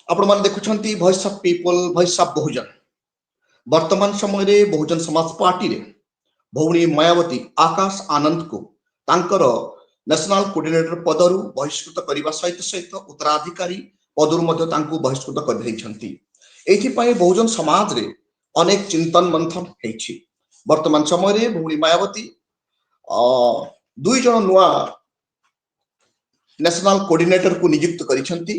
आपण मैंने देखुं voice of people voice of Bahujan वर्तमान समय रे बहुजन समाज पार्टी रे भौणी मायावती आकाश आनंद को तांकर नेशनल कोऑर्डिनेटर पदरु बहिष्कृत करने सहित सहित उत्तराधिकारी पदरु मध्य तांको बहिष्कृत कर दैछंती। एथिपाई बहुजन समाज रे अनेक चिंतन मंथन हेछि। वर्तमान समय रे भौणी मायावती दुई जन नुआ नेशनल कोऑर्डिनेटर को नियुक्त करिसंती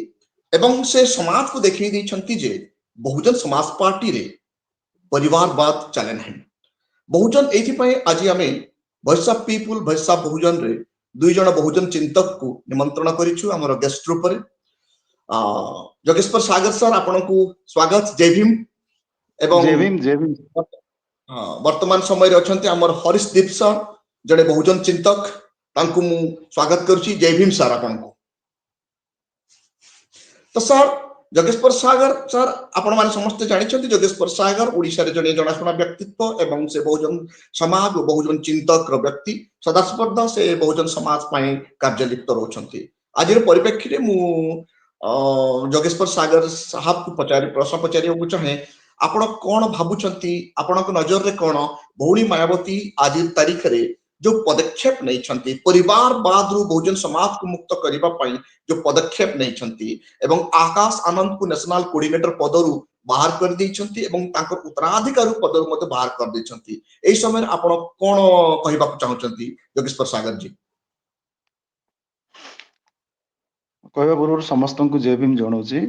एवं से समाज को देखै दैछंती जे बहुजन समाज पार्टी रे परिवारवाद चले ना। बहुजन एथिपाई आज आम voice of people voice of Bahujan रे दुई जन बहुजन चिंतक को निमंत्रण करिछु हमर गेस्ट रूप रे। जगेश्वर सागर सर आपन को स्वागत जय भीम। एवं जय भीम जय भीम। वर्तमान समय रे अछंती हमर हरीशदीप सर जड़े बहुजन चिंतक तांको मु स्वागत करूची जय भीम सर आपन को। तो सर जगेश्वर सागर सर आपण माने समस्त जानिछंती जगेश्वर सागर ओडिसा रे जने जनाशुना व्यक्तित्व एवं से बहुजन समाज और बहुजन चिंतक रो व्यक्ति सदास्पर्धा से बहुजन समाज पाई कार्यलिप्त रहउछंती। आज रे परिप्रेक्षी रे मु जगेश्वर सागर साहब को प्रश्न पचारियो चाहे आपण कोन भाबुछंती आपनक नजर रे कोन भौणी मायावती आज तारीख रे जो पदक्षेप नहीं छंती परिवारवाद रु बहुजन समाज को मुक्त करिबा पाई जो पदक्षेप नहीं छंती एवं आकाश आनंद को नेशनल कोऑर्डिनेटर पदरु बाहर कर दैछंती एवं तांकर उत्तराधिकारी पदरु मते बाहर कर दैछंती। एई समय आपण कोन कहिबा चाहउछंती योगेश्वर सागर जी? कहबा पूर्व समस्त को जय भीम जनाऊँगी।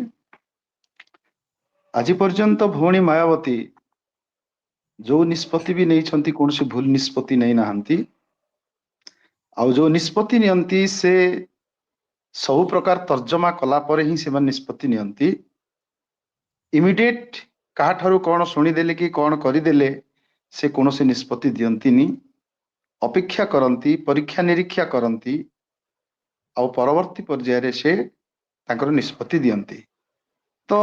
आज पर्यंत भौणी मायावती जो निष्पत्ति भी नहीं छंती कौन सी भूल निष्पत्ति नहीं नहांती आउ जो निष्पत्ति नियंती से सब प्रकार तर्जमा कला पर ही से निष्पत्ति नियंती। इमिडिएट कहा ठारू कौन शुणीदेले कि कौन करदेले से कौन से निष्पत्ति दियंतीनी अपेक्षा करती परीक्षा निरीक्षा करती आउ परवर्ती पर्याय से तांकर निष्पत्ति दियंती। तो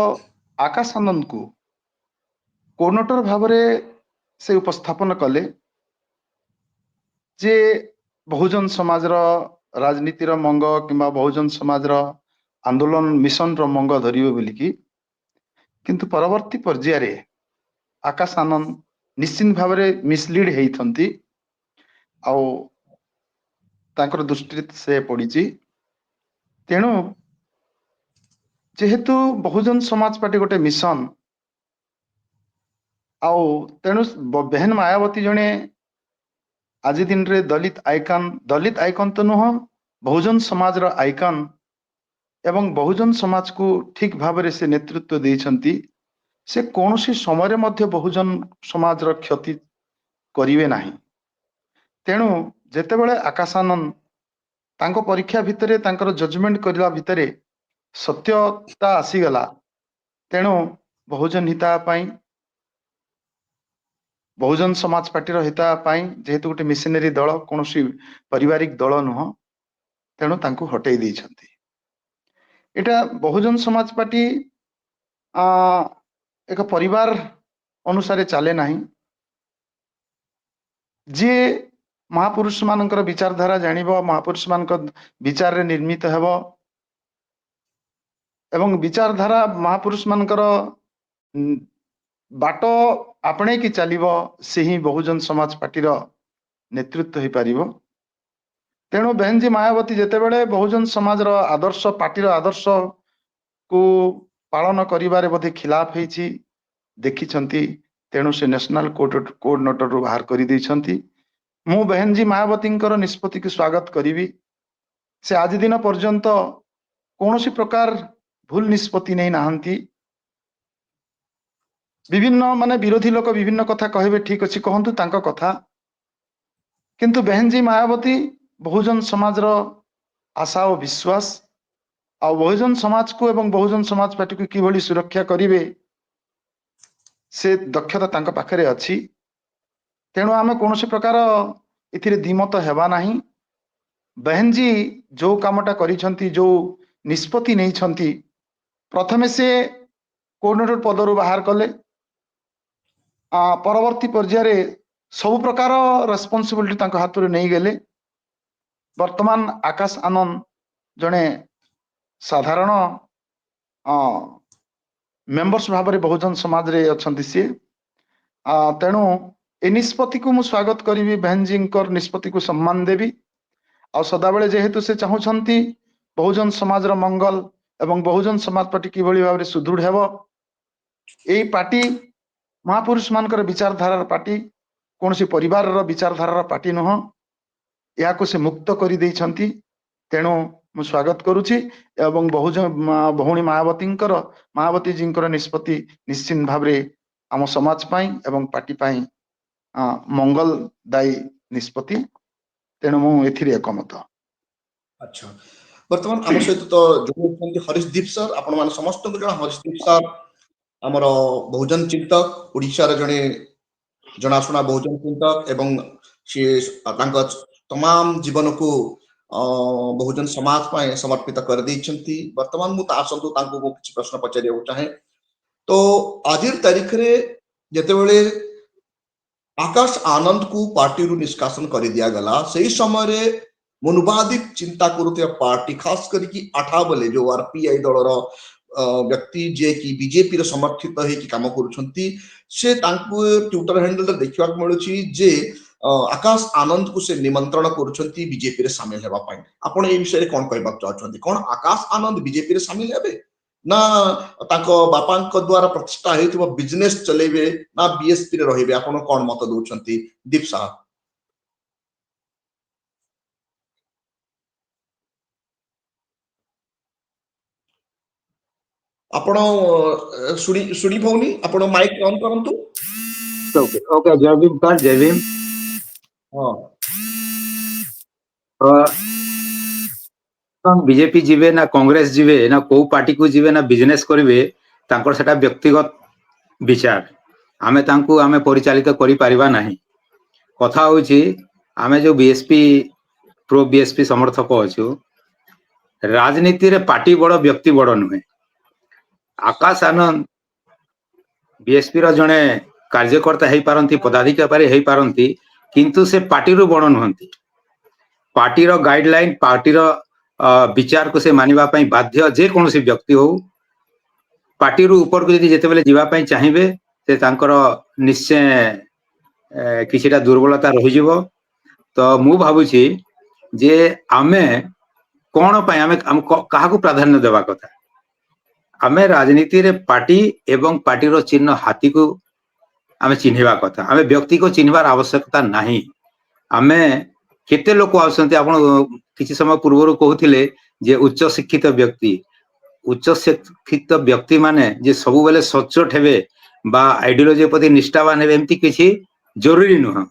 आकाश आनंद को कोऑर्डिनेटर भाव से उपस्थापन कले जे बहुजन समाज राजनीतिर मंग किंबा बहुजन समाज आंदोलन मिशन मंग धरिबे बोलिकी किंतु परवर्ती पर्याय आकाश आनंद निश्चित भाव मिसलीड होती आउ तांकर दृष्टि से पड़ी। तेणु जेहेतु बहुजन समाज पार्टी गोटे मिशन आउ तेणु बहन मायावती जने आज दिन रे दलित आइकन तो नुह बहुजन समाज रो आइकन एवं बहुजन समाज को ठीक भाव से नेतृत्व देइछंती। से कौन सी समय मध्य बहुजन समाज रो क्षति करिवे नाही। तेणु जेतेबेले आकाशानंद तांको परीक्षा भितरे तांकर जजमेंट करला भितरे सत्यता आसीगला तेणु बहुजन हिता पाई बहुजन समाज पार्टी हिता पाई जेहेतु गोटे मिशनरी दल कौन सी पारिवारिक दल नुह तेणु तांको हटई देइछंती। एटा बहुजन समाज पार्टी एक परिवार अनुसार चले नाही। जे महापुरुष मानकर विचारधारा जानिबो महापुरुष मानकर विचार रे निर्मित हेबो एवं विचारधारा महापुरुष मानकर बाट आपणे की चलिबो से ही बहुजन समाज पार्टी नेतृत्व हो पारिबो। तेणु बहन जी मायावती जेतेबेले बहुजन समाज आदर्श पार्टी आदर्श को पालन करिबारे बोधे खिलाफ होइछि देखिछंती। तेणु से नेशनल कोऑर्डिनेटर रु बाहर करि दैछंती। मु बहन जी मायावती निष्पत्ति को स्वागत करी। से आज दिन पर्यंत कौन सी प्रकार भूल निष्पत्ति नहीं नहांती। विभिन्न माने विरोधी लोक विभिन्न कथा कहबे ठीक अच्छी कहतु तांको कथा किंतु बहन जी मायावती बहुजन समाज आशा और विश्वास आ बहुजन समाज को एवं बहुजन समाज पार्टी को किभली सुरक्षा करिवे से दक्षता तांको पाखरे अछि। तेणु आमे कौन सी प्रकार इथिरे दिमत हेबा नाही। बहन जी जो कामटा करिछंती जो निष्पत्ति नहीं छंती प्रथमे से कोऑर्डिनेटर पदरु बाहर कले परवर्ती पर्याय सब प्रकार रेस्पॉन्सिबिलिटी तांको हाथ रे नहीं गेले। वर्तमान आकाश आनंद जने साधारण मेंबर्स भाव में बहुजन समाज रे अछंती सी तेणु ए निष्पत्ति को मु स्वागत करी बहन जी निष्पत्ति को सम्मान देवी आ सदाबेले जेहेतु से चाहूछंती बहुजन समाज रो मंगल एवं बहुजन समाज पार्टी किभली भाव में सुदृढ़ हेबो एई पार्टी महापुरुष मानकर विचारधारार पार्टी कौन सी परिवार रो विचारधारार पार्टी नुह या को से मुक्त करी देइछंती तेणु मु स्वागत करुछि एवं बहुजन भौणी महावती जी निष्पत्ति निश्चित भाव में आम समाज पाई एवं पार्टी पाई मंगलदायी निष्पत्ति तेणु मु एथिरे एकमत। अच्छा वर्तमान आम सहित तो जोड़ुछंती हरीशदीप सर आपण माने समस्त को जणा हरीशदीप सर हमर बहुजन चिंतक ओडिशा रे जणे जनाशुना बहुजन चिंतक एवं से तांका तमाम जीवन को बहुजन समाज पाए समर्पित कर देइछंती। वर्तमान मु तासंतु तांको को किछ प्रश्न पचारिया चाहे तो आज तारीख रे जेतेबेले आकाश आनंद को पार्टी रु निष्कासन कर दिया गला सही समय रे मनुवादिक चिंता करुଥିବା पार्टी खास करके आठा बेले जो आरपीआई दलर व्यक्ति जे कि बीजेपी रे समर्थित है कि काम करूछंती से तांको ट्विटर हैंडल रे देखिवा मिलुछि जे आकाश आनंद को से निमंत्रण करूछंती बीजेपी रे शामिल हेबा पाई आपण ए विषय रे कोन कहबा चाहछंती कोन आकाश आनंद बीजेपी रे शामिल हेबे ना ताको बापांक द्वारा प्रतिष्ठा हेतिबो बिजनेस चलेबे ना बीएसपी रे रहिबे आपण कोन मत दोछंती दीप साहब आपण सुनी भौनी आपण माइक ऑन करंतु। ओके ओके जय भीम सर जय भीम। बीजेपी जीवे ना कांग्रेस जीवे ना को पार्टी को जीवे ना बिजनेस करिवे तांकर सेटा व्यक्तिगत विचार आमे तांको आमे परिचालित करि परिबा नाही। कथा होची आमे जो बीएसपी प्रो बीएसपी समर्थक अछु राजनीति रे पार्टी बड़ व्यक्ति बड़ नुहे। आकाश आनंद बीएसपी रो जणे कार्यकर्ता हेई पारंती पदाधिकारी हेई पारंती किंतु से पार्टी रो बड़ नुहंती। पार्टी रो गाइडलाइन पार्टी रो विचार को से मानिबा पई बाध्य जे कोनोसी व्यक्ति हो पार्टी रो ऊपर को यदि जेतेबेले जीवा पई चाहिबे से तांकर निश्चय किछिटा दुर्बलता रहि जिवो। तो मु भाबुछि जे आमे कोन पई आमे काहा को प्राधान्य देबा कथा आमे राजनीति रे पार्टी एवं पार्टी रो चिन्ह हाथी को आमे चिन्हवा कथा आमे व्यक्ति को चिन्हवार आवश्यकता नाही। आमे केते लोक आसंती आपण किछि समय पूर्वरु कहउथिले जे उच्च शिक्षित व्यक्ति माने जे सब बेले सचोट हेबे बा आइडियोलॉजी प्रति निष्ठावान हेबे एम्ति किछि जरूरी नुह।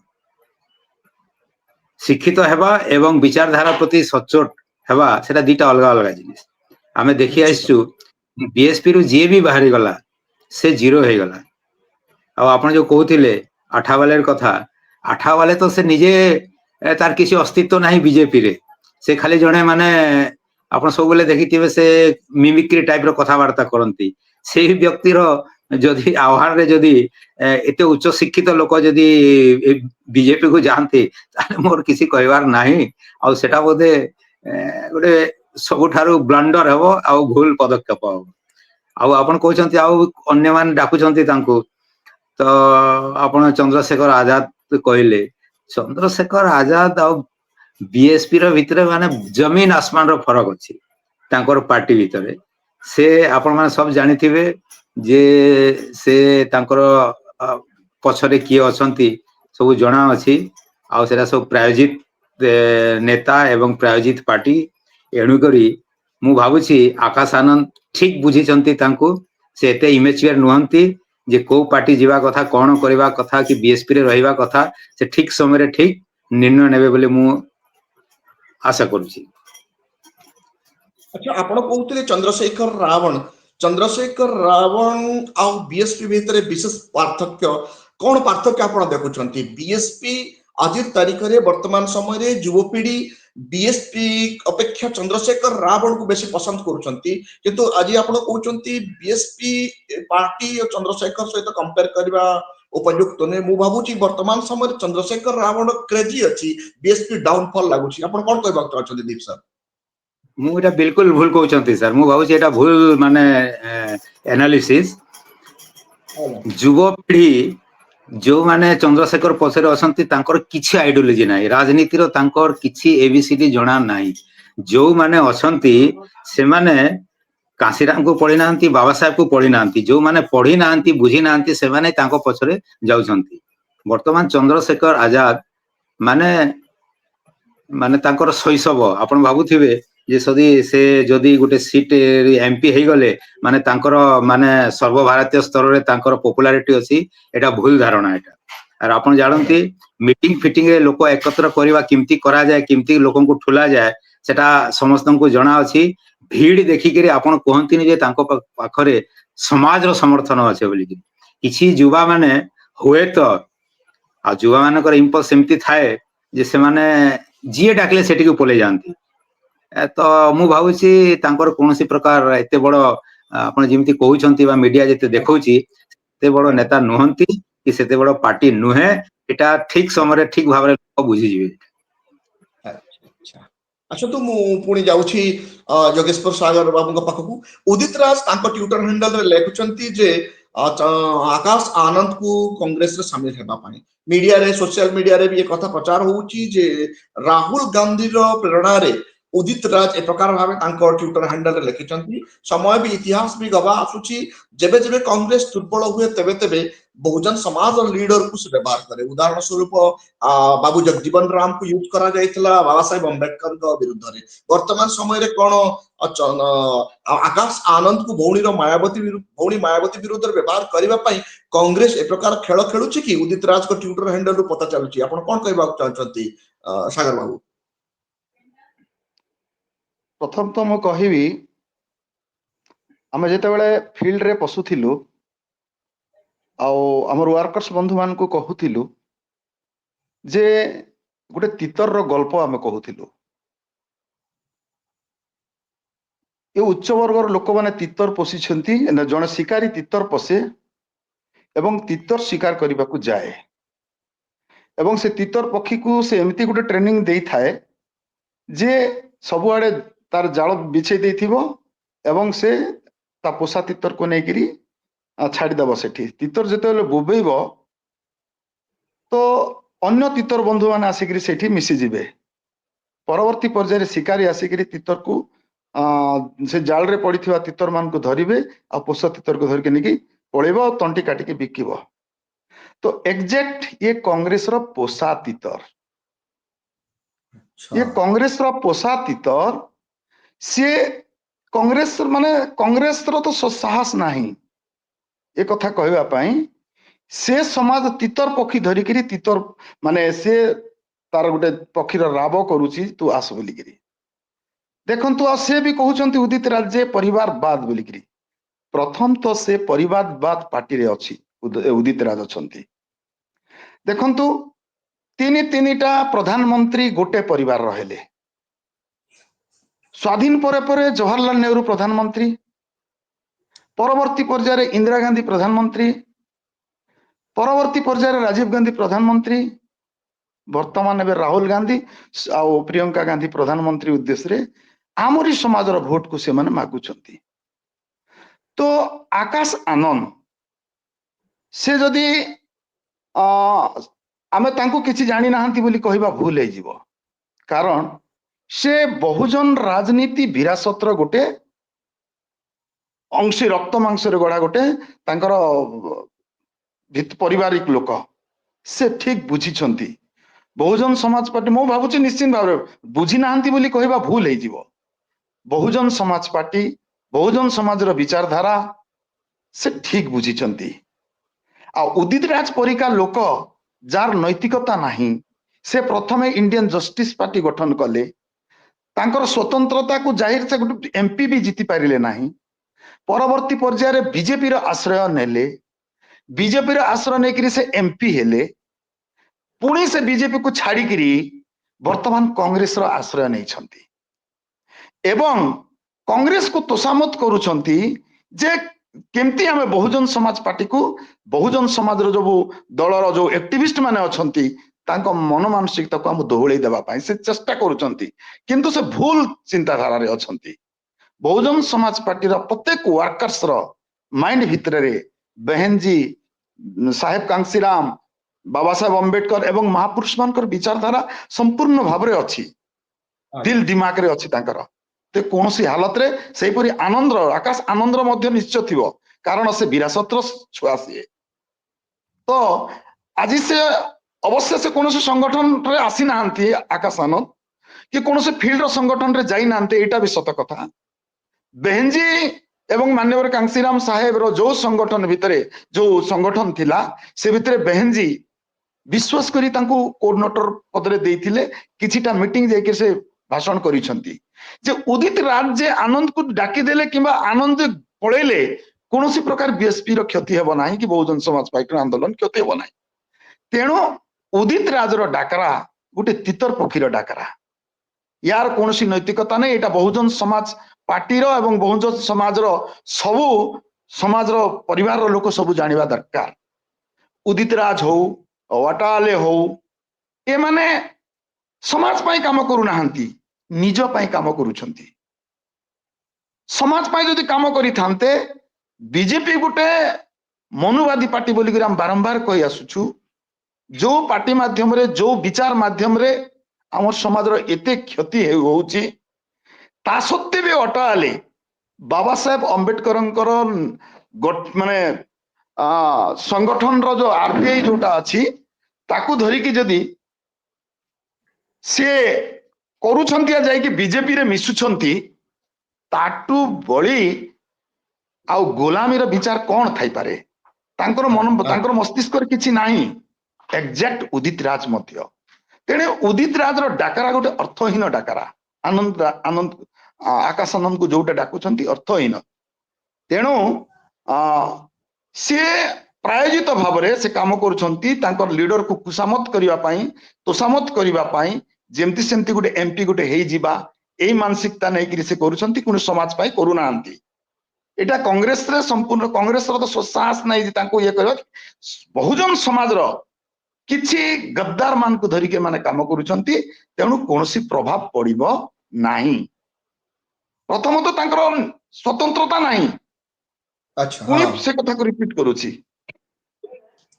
शिक्षित हेबा एवं विचारधारा प्रति सचोट हेबा सेटा दीटा अलग अलग जिनिस। आमे देखि आइछु बीएसपी रु जे भी बाहरी गला से जीरो हे गला। आ आपण जो कहउथिले आठा वाले कथा आठा वाले तो से निजे तार किसी अस्तित्व नहीं बीजेपी रे से खाली जणे माने आपण सब बेले देखिथिबे से मिमिक्री टाइप रो कथावार्ता करंती से व्यक्ति रो जदि आह्वान रे जदि एते उच्च शिक्षित लोक जदि बीजेपी को जानते ताले मोर किसी कहवार नाही। आ सेटा बोधे गोटे सबुठारु ब्लंडर हेबो आ भूल पदक्षेप हेबो। आ आपण कहउछंती आ अन्य मान डाकुछंती तांको तो आपण चंद्रशेखर आजाद कहले चंद्रशेखर आजाद आ बीएसपी रो भितरे माने जमीन आसमान रो फरक अछि तांकर पार्टी भितरे से आपण माने सब जानिथिबे जे से तांकर पछरे किए अछंती सब जणा अछि आ सेरा सब प्रायोजित नेता एवं प्रायोजित पार्टी एणु करी मु भाबुछि आकाश आनंद ठीक बुझिचंती तांको से एते इमेच्योर नुहंती जे को पार्टी जीवा कथा कोन करबा कथा कि बीएसपी रे रहिबा कथा से ठीक समय रे ठीक निर्णय नेबे बोले मु आशा करूछि। अच्छा आपण कहउतले चंद्रशेखर रावण आ बीएसपी भितरे विशेष पार्थक्य कोन पार्थक्य आपण देखुछंती बीएसपी आज तारीख रे वर्तमान समय रे युवपीढ़ी बीएसपी अपेक्षा चंद्रशेखर रावण को बेसी पसंद करूछंती किंतु आज आपण कहउछंती बीएसपी पार्टी और चंद्रशेखर सहित कंपेयर करबा उपयुक्त ने मु भाबुची वर्तमान समय चंद्रशेखर रावण क्रेजी अछि बीएसपी डाउनफॉल लागुची आपण कोन कहबा चाहछंती दीप सर। मु एटा बिल्कुल भूल कहउछंती सर मु भाबुची एटा भूल माने एनालिसिस ଯୁବପିଢି ଯୋଉମାନେ ଚନ୍ଦ୍ରଶେଖର ପଛରେ ଅଛନ୍ତି ତାଙ୍କର କିଛି ଆଇଡିଓଲୋଜି ନାହିଁ, ରାଜନୀତିର ତାଙ୍କର କିଛି ଏବିସିଡି ଜଣା ନାହିଁ। ଯୋଉମାନେ ଅଛନ୍ତି ସେମାନେ କାଶୀରାମକୁ ପଢି ନାହାନ୍ତି, ବାବା ସାହେବକୁ ପଢି ନାହାନ୍ତି, ଯୋଉମାନେ ପଢି ନାହାନ୍ତି ବୁଝି ନାହାନ୍ତି ସେମାନେ ତାଙ୍କ ପଛରେ ଯାଉଛନ୍ତି। ବର୍ତ୍ତମାନ ଚନ୍ଦ୍ରଶେଖର ଆଜାଦ ମାନେ ମାନେ ତାଙ୍କର ଶୈଶବ ଆପଣ ଭାବୁଥିବେ ଯେ ଯଦି ଗୋଟେ ସିଟ୍ ଏମପି ହେଇଗଲେ ମାନେ ତାଙ୍କର ମାନେ ସର୍ବଭାରତୀୟ ସ୍ତରରେ ତାଙ୍କର ପପୁଲାରିଟି ଅଛି, ଏଟା ଭୁଲ ଧାରଣା। ଏଟା আর ଆପଣ ଜାଣନ୍ତି ମିଟିଂ ଫିଟିଂ ରେ ଲୋକ ଏକତ୍ର କରିବା କେମିତି କରାଯାଏ, କେମିତି ଲୋକଙ୍କୁ ଠୁଲା ଯାଏ ସେଟା ସମସ୍ତଙ୍କୁ ଜଣା ଅଛି। ଭିଡ ଦେଖିକିରି ଆପଣ କୁହନ୍ତିନି ଯେ ତାଙ୍କ ପାଖରେ ସମାଜର ସମର୍ଥନ ଅଛି ବୋଲିକି। କିଛି ଯୁବା ମାନେ ହୁଏତ ଆଉ ଯୁବା ମାନଙ୍କର ଇମ୍ପଲ୍ସ ସେମିତି ଥାଏ ଯେ ସେମାନେ ଯିଏ ଡାକିଲେ ସେଠିକୁ ପଳେଇ ଯାଆନ୍ତି। ତ ମୁଁ ଭାବୁଛି ତାଙ୍କର କୌଣସି ପ୍ରକାର ଏତେ ବଡ ଆପଣ ଯେମିତି କହୁଛନ୍ତି ବା ମିଡିଆ ଯେତେ ଦେଖଉଛି ଏତେ ବଡ ନେତା ନୁହନ୍ତି କି ସେତେ ବଡ ପାର୍ଟି ନୁହେଁ। ଏଟା ଠିକ ସମୟରେ ଠିକ ଭାବରେ ଲୋକ ବୁଝିଯିବେ। ଆସନ୍ତୁ ମୁଁ ପୁଣି ଯାଉଛି ଯୋଗେଶ୍ୱର ସାଗର ବାବୁଙ୍କ ପାଖକୁ। ଉଦିତ ରାଜ ତାଙ୍କ ଟ୍ୱିଟର ହ୍ୟାଣ୍ଡେଲରେ ଲେଖୁଛନ୍ତି ଯେ ଆକାଶ ଆନନ୍ଦକୁ କଂଗ୍ରେସରେ ସାମିଲ ହେବା ପାଇଁ ମିଡିଆରେ ସୋସିଆଲ ମିଡିଆରେ ବି ଏ କଥା ପ୍ରଚାର ହଉଛି ଯେ ରାହୁଲ ଗାନ୍ଧୀର ପ୍ରେରଣାରେ ଉଦିତ ରାଜ ଏ ପ୍ରକାର ଭାବେ ତାଙ୍କ ଟ୍ୱିଟର ହ୍ୟାଣ୍ଡେଲରେ ଲେଖିଛନ୍ତି। ସମୟ ବି ଇତିହାସ ବି ଗବା ଆସୁଛି, ଯେବେ ଯେବେ କଂଗ୍ରେସ ଦୁର୍ବଳ ହୁଏ ତେବେ ତେବେ ବହୁଜନ ସମାଜର ଲିଡରକୁ ସେ ବ୍ୟବହାର କରେ। ଉଦାହରଣ ସ୍ୱରୂପ ବାବୁ ଜଗଜୀବନ ରାମକୁ ୟୁଜ କରାଯାଇଥିଲା ବାବା ସାହେବ ଅମ୍ବେଦକରଙ୍କ ବିରୁଦ୍ଧରେ। ବର୍ତ୍ତମାନ ସମୟରେ କଣ ଆକାଶ ଆନନ୍ଦକୁ ଭଉଣୀ ମାୟାବତୀ ବିରୁଦ୍ଧରେ ବ୍ୟବହାର କରିବା ପାଇଁ କଂଗ୍ରେସ ଏ ପ୍ରକାର ଖେଳ ଖେଳୁଛି କି? ଉଦିତ ରାଜଙ୍କ ଟ୍ୱିଟର ହ୍ୟାଣ୍ଡେଲରୁ ପତା ଚାଲୁଛି। ଆପଣ କଣ କହିବାକୁ ଚାହୁଁଛନ୍ତି ସାଗର ବାବୁ? ପ୍ରଥମ ତ ମୁଁ କହିବି, ଆମେ ଯେତେବେଳେ ଫିଲ୍ଡରେ ପଶୁଥିଲୁ ଆଉ ଆମର ୱାର୍କର୍ସ ବନ୍ଧୁ ମାନଙ୍କୁ କହୁଥିଲୁ ଯେ ଗୋଟେ ତିତରର ଗଳ୍ପ ଆମେ କହୁଥିଲୁ। ଏ ଉଚ୍ଚ ବର୍ଗର ଲୋକମାନେ ତିତର ପୋଷିଛନ୍ତି। ଜଣେ ଶିକାରୀ ତିତର ପଶେ ଏବଂ ତିତର ଶିକାର କରିବାକୁ ଯାଏ ଏବଂ ସେ ତିତର ପକ୍ଷୀକୁ ସେ ଏମିତି ଗୋଟେ ଟ୍ରେନିଂ ଦେଇଥାଏ ଯେ ସବୁଆଡେ ତାର ଜାଳ ବିଛେଇ ଦେଇଥିବ ଏବଂ ସେ ତା ପୋଷା ତିତରକୁ ନେଇକିରି ଛାଡିଦବ ସେଠି। ତିତର ଯେତେବେଳେ ବୋବେଇବ ତ ଅନ୍ୟ ତିତର ବନ୍ଧୁ ମାନେ ଆସିକିରି ସେଠି ମିଶିଯିବେ। ପରବର୍ତ୍ତୀ ପର୍ଯ୍ୟାୟରେ ଶିକାରୀ ଆସିକିରି ତିତରକୁ ସେ ଜାଳରେ ପଡିଥିବା ତିତର ମାନଙ୍କୁ ଧରିବେ ଆଉ ପୋଷା ତିତରକୁ ଧରିକି ନେଇକି ପଳେଇବ ଆଉ ତଣ୍ଟି କାଟିକି ବିକିବ। ତ ଏକ୍ଜାକ୍ଟ ଇଏ କଂଗ୍ରେସର ପୋଷା ତିତର। ଇଏ କଂଗ୍ରେସର ପୋଷା ତିତର। ସିଏ କଂଗ୍ରେସର ତ ସାହସ ନାହିଁ ଏ କଥା କହିବା ପାଇଁ। ସେ ସମାଜ ତିତର ପକ୍ଷୀ ଧରିକିରି ତିତର ମାନେ ସେ ତାର ଗୋଟେ ପକ୍ଷୀର ରାବ କରୁଛି, ତୁ ଆସ ବୋଲିକିରି। ଦେଖନ୍ତୁ, ଆଉ ସେ ବି କହୁଛନ୍ତି ଉଦିତ ରାଜ ଯେ ପରିବାରବାଦ ବୋଲିକିରି। ପ୍ରଥମ ତ ସେ ପରିବାରବାଦ ପାର୍ଟିରେ ଅଛି, ଉଦିତ ରାଜ ଅଛନ୍ତି। ଦେଖନ୍ତୁ, ତିନିଟା ପ୍ରଧାନମନ୍ତ୍ରୀ ଗୋଟେ ପରିବାରର ହେଲେ। ସ୍ୱାଧୀନ ପରେ ପରେ ଜବାହରଲାଲ ନେହେରୁ ପ୍ରଧାନମନ୍ତ୍ରୀ, ପରବର୍ତ୍ତୀ ପର୍ଯ୍ୟାୟରେ ଇନ୍ଦିରା ଗାନ୍ଧୀ ପ୍ରଧାନମନ୍ତ୍ରୀ, ପରବର୍ତ୍ତୀ ପର୍ଯ୍ୟାୟରେ ରାଜୀବ ଗାନ୍ଧୀ ପ୍ରଧାନମନ୍ତ୍ରୀ, ବର୍ତ୍ତମାନ ଏବେ ରାହୁଲ ଗାନ୍ଧୀ ଆଉ ପ୍ରିୟଙ୍କା ଗାନ୍ଧୀ ପ୍ରଧାନମନ୍ତ୍ରୀ ଉଦ୍ଦେଶ୍ୟରେ ଆମରି ସମାଜର ଭୋଟକୁ ସେମାନେ ମାଗୁଛନ୍ତି। ତ ଆକାଶ ଆନନ୍ଦ ସେ ଯଦି ଆମେ ତାଙ୍କୁ କିଛି ଜାଣିନାହାନ୍ତି ବୋଲି କହିବା ଭୁଲ ହେଇଯିବ। କାରଣ ସେ ବହୁଜନ ରାଜନୀତି ବିରାସତର ଗୋଟେ ଅଂଶୀ, ରକ୍ତ ମାଂସରେ ଗଢା ଗୋଟେ ତାଙ୍କର ପାରିବାରିକ ଲୋକ। ସେ ଠିକ ବୁଝିଛନ୍ତି। ବହୁଜନ ସମାଜ ପାର୍ଟି, ମୁଁ ଭାବୁଛି ନିଶ୍ଚିତ ଭାବରେ ବୁଝି ନାହାନ୍ତି ବୋଲି କହିବା ଭୁଲ ହେଇଯିବ। ବହୁଜନ ସମାଜ ପାର୍ଟି, ବହୁଜନ ସମାଜର ବିଚାରଧାରା ସେ ଠିକ ବୁଝିଛନ୍ତି। ଆଉ ଉଦିତ ରାଜ ପରିକା ଲୋକ ଯାର ନୈତିକତା ନାହିଁ, ସେ ପ୍ରଥମେ ଇଣ୍ଡିଆନ ଜଷ୍ଟିସ ପାର୍ଟି ଗଠନ କଲେ। ତାଙ୍କର ସ୍ୱତନ୍ତ୍ରତାକୁ ଜାହିର ସେ ଗୋଟେ ଏମପି ବି ଜିତି ପାରିଲେ ନାହିଁ। ପରବର୍ତ୍ତୀ ପର୍ଯ୍ୟାୟରେ ବିଜେପିର ଆଶ୍ରୟ ନେଲେ। ବିଜେପିର ଆଶ୍ରୟ ନେଇକିରି ସେ ଏମପି ହେଲେ। ପୁଣି ସେ ବିଜେପିକୁ ଛାଡିକିରି ବର୍ତ୍ତମାନ କଂଗ୍ରେସର ଆଶ୍ରୟ ନେଇଛନ୍ତି ଏବଂ କଂଗ୍ରେସକୁ ତୋଷାମତ କରୁଛନ୍ତି ଯେ କେମିତି ଆମେ ବହୁଜନ ସମାଜ ପାର୍ଟିକୁ, ବହୁଜନ ସମାଜର ଯୋଉ ଦଳର ଯୋଉ ଆକ୍ଟିଭିଷ୍ଟ ମାନେ ଅଛନ୍ତି ତାଙ୍କ ମନ ମାନସିକତାକୁ ଆମକୁ ଦୋହଳେଇ ଦେବା ପାଇଁ ସେ ଚେଷ୍ଟା କରୁଛନ୍ତି। କିନ୍ତୁ ସେ ଭୁଲ ଚିନ୍ତାଧାରାରେ ଅଛନ୍ତି। ବହୁଜନ ସମାଜ ପାର୍ଟିର ପ୍ରତ୍ୟେକ ୱାର୍କର୍ସର ମାଇଣ୍ଡ ଭିତରେ ବେହେନଜୀ ସାହେବ କାଂସିରାମ ବାବା ସାହେବ ଅମ୍ବେଦକର ଏବଂ ମହାପୁରୁଷ ମାନଙ୍କର ବିଚାରଧାରା ସମ୍ପୂର୍ଣ୍ଣ ଭାବରେ ଅଛି, ଦିଲ ଦିମାଗରେ ଅଛି ତାଙ୍କର। ତ କୌଣସି ହାଲତରେ ସେଇପରି ଆନନ୍ଦର ଆକାଶ ଆନନ୍ଦର ମଧ୍ୟ ନିଶ୍ଚୟ ଥିବ, କାରଣ ସେ ବିରାସତର ଛୁଆ ସିଏ। ତ ଆଜି ସେ ଅବଶ୍ୟ ସେ କୌଣସି ସଂଗଠନରେ ଆସିନାହାନ୍ତି ଆକାଶ ଆନନ୍ଦ, କି କୌଣସି ଫିଲ୍ଡର ସଂଗଠନରେ ଯାଇନାହାନ୍ତି, ଏଇଟା ବି ସତ କଥା। ବେହେନଜୀ ଏବଂ ମାନ୍ୟବର କାଂସିରାମ ସାହେବର ଯୋଉ ସଂଗଠନ ଭିତରେ ଯୋଉ ସଂଗଠନ ଥିଲା, ସେ ଭିତରେ ବେହେନଜୀ ବିଶ୍ୱାସ କରି ତାଙ୍କୁ କୋଅର୍ଡିନେଟର ପଦରେ ଦେଇଥିଲେ। କିଛିଟା ମିଟିଂ ଯାଇକି ସେ ଭାଷଣ କରିଛନ୍ତି ଯେ ଉଦିତ ରାଜ ଯେ ଆନନ୍ଦକୁ ଡାକିଦେଲେ କିମ୍ବା ଆନନ୍ଦ ଯେ ପଳେଇଲେ, କୌଣସି ପ୍ରକାର ବିଏସପି ର କ୍ଷତି ହେବ ନାହିଁ କି ବହୁଜନ ସମାଜ ପାର୍ଟିର ଆନ୍ଦୋଳନ କ୍ଷତି ହେବ ନାହିଁ। ତେଣୁ ଉଦିତ ରାଜର ଡାକରା ଗୋଟେ ତିତର ପକ୍ଷୀର ଡାକରା, ୟାର କୌଣସି ନୈତିକତା ନାହିଁ। ଏଇଟା ବହୁଜନ ସମାଜ ପାର୍ଟିର ଏବଂ ବହୁଜନ ସମାଜର ସବୁ ସମାଜର ପରିବାରର ଲୋକ ସବୁ ଜାଣିବା ଦରକାର। ଉଦିତ ରାଜ ହଉ, ୱାଟାଲେ ହଉ, ଏମାନେ ସମାଜ ପାଇଁ କାମ କରୁନାହାନ୍ତି, ନିଜ ପାଇଁ କାମ କରୁଛନ୍ତି। ସମାଜ ପାଇଁ ଯଦି କାମ କରିଥାନ୍ତେ, ବିଜେପି ଗୋଟେ ମନୁବାଦୀ ପାର୍ଟି ବୋଲିକରି ଆମେ ବାରମ୍ବାର କହି ଆସୁଛୁ, ଯୋଉ ପାର୍ଟି ମାଧ୍ୟମରେ ଯୋଉ ବିଚାର ମାଧ୍ୟମରେ ଆମ ସମାଜର ଏତେ କ୍ଷତି ହଉଛି, ତା ସତ୍ତ୍ୱେ ବି ଅଟଳାଲେ ବାବା ସାହେବ ଅମ୍ବେଦକରଙ୍କର ମାନେ ସଂଗଠନର ଯୋଉ ଆରପିଆଇ ଯୋଉଟା ଅଛି, ତାକୁ ଧରିକି ଯଦି ସିଏ କରୁଛନ୍ତି ଯାଇକି ବିଜେପିରେ ମିଶୁଛନ୍ତି, ତାଠୁ ବଳି ଆଉ ଗୋଲାମୀର ବିଚାର କଣ ଥାଇପାରେ? ତାଙ୍କର ତାଙ୍କର ମସ୍ତିଷ୍କରେ କିଛି ନାହିଁ, ଏକ୍ଜାକ୍ଟ ଉଦିତ ରାଜ ମଧ୍ୟ। ତେଣୁ ଉଦିତ ରାଜର ଡାକରା ଗୋଟେ ଅର୍ଥହୀନ ଡାକରା। ଆନନ୍ଦ ଆକାଶ ଆନନ୍ଦକୁ ଯୋଉଟା ଡାକୁଛନ୍ତି ଅର୍ଥହୀନ। ତେଣୁ ସିଏ ପ୍ରାୟୋଜିତ ଭାବରେ ସେ କାମ କରୁଛନ୍ତି ତାଙ୍କର ଲିଡରକୁ କୁସାମତ କରିବା ପାଇଁ, ତୋଷାମତ କରିବା ପାଇଁ, ଯେମିତି ସେମିତି ଗୋଟେ ଏମପି ଗୋଟେ ହେଇଯିବା, ଏଇ ମାନସିକତା ନେଇକିରି ସେ କରୁଛନ୍ତି, କିନ୍ତୁ ସମାଜ ପାଇଁ କରୁନାହାନ୍ତି। ଏଇଟା କଂଗ୍ରେସରେ ସମ୍ପୂର୍ଣ୍ଣ, କଂଗ୍ରେସର ତ ସାହସ ନାହିଁ ଯେ ତାଙ୍କୁ ଇଏ କରିବା। ବହୁଜନ ସମାଜର କିଛି ଗଦ୍ଦାର ମାନଙ୍କୁ ଧରିକି ଏମାନେ କାମ କରୁଛନ୍ତି, ତେଣୁ କୌଣସି ପ୍ରଭାବ ପଡିବ ନାହିଁ। ପ୍ରଥମତଃ ତାଙ୍କର ସ୍ୱତନ୍ତ୍ରତା ନାହିଁ, ପୁଣି ସେ କଥାକୁ ରିପିଟ କରୁଛି।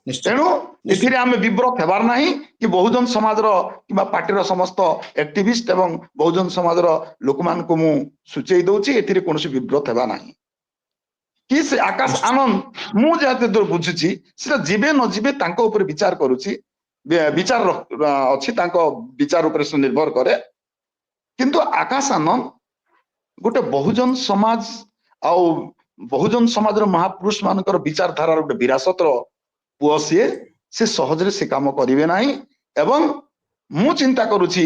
ତେଣୁ ଏଥିରେ ଆମେ ବିବ୍ରତ ହେବାର ନାହିଁ କି ବହୁଜନ ସମାଜର କିମ୍ବା ପାର୍ଟିର ସମସ୍ତ ଆକ୍ଟିଭିଷ୍ଟ ଏବଂ ବହୁଜନ ସମାଜର ଲୋକମାନଙ୍କୁ ମୁଁ ସୂଚେଇ ଦଉଛି, ଏଥିରେ କୌଣସି ବିବ୍ରତ ହେବା ନାହିଁ। କି ସେ ଆକାଶ ଆନନ୍ଦ, ମୁଁ ଯାହା ଦୂର ବୁଝୁଛି, ସେଟା ଯିବେ ନ ଯିବେ ତାଙ୍କ ଉପରେ ବିଚାର କରୁଛି, ବିଚାର ଅଛି, ତାଙ୍କ ବିଚାର ଉପରେ ସେ ନିର୍ଭର କରେ। କିନ୍ତୁ ଆକାଶ ଆନନ୍ଦ ଗୋଟେ ବହୁଜନ ସମାଜ ଆଉ ବହୁଜନ ସମାଜର ମହାପୁରୁଷ ମାନଙ୍କର ବିଚାରଧାରାର ଗୋଟେ ବିରାସତର ପୁଅ ସିଏ, ସେ ସହଜରେ ସେ କାମ କରିବେ ନାହିଁ। ଏବଂ ମୁଁ ଚିନ୍ତା କରୁଛି